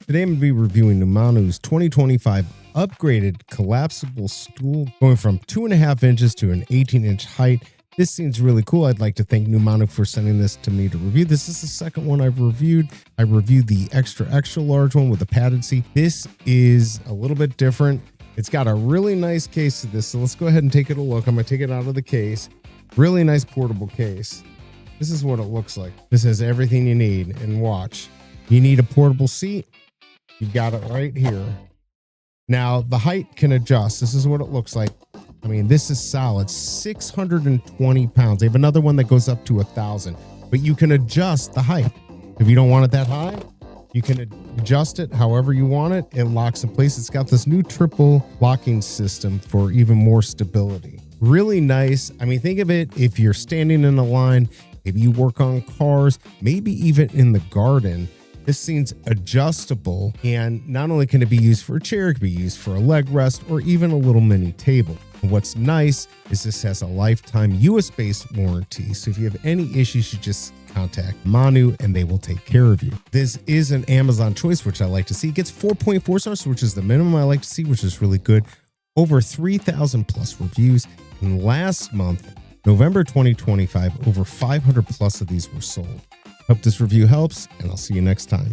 Today I'm going to be reviewing NUMANU's 2025 upgraded collapsible stool, going from 2.5 inches to an 18-inch height. This seems really cool. I'd like to thank NUMANU for sending this to me to review. This is the second one I've reviewed. I reviewed the extra large one with a padded seat. This is a little bit different. It's got a really nice case to this, so let's go ahead and take it a look. I'm going to take it out of the case. Really nice portable case. This is what it looks like. This has everything you need, and watch. You need a portable seat. You've got it right here. Now, the height can adjust. This is what it looks like. I mean, this is solid, 620 pounds. They have another one that goes up to 1,000, but you can adjust the height. If you don't want it that high, you can adjust it however you want it. It locks in place. It's got this new triple locking system for even more stability. Really nice. I mean, think of it if you're standing in a line, maybe you work on cars, maybe even in the garden. This seems adjustable, and not only can it be used for a chair, it can be used for a leg rest or even a little mini table. And what's nice is this has a lifetime US-based warranty. So if you have any issues, you just contact NUMANU and they will take care of you. This is an Amazon choice, which I like to see. It gets 4.4 stars, which is the minimum I like to see, which is really good. Over 3,000 plus reviews. And last month, November 2025, over 500 plus of these were sold. Hope this review helps, and I'll see you next time.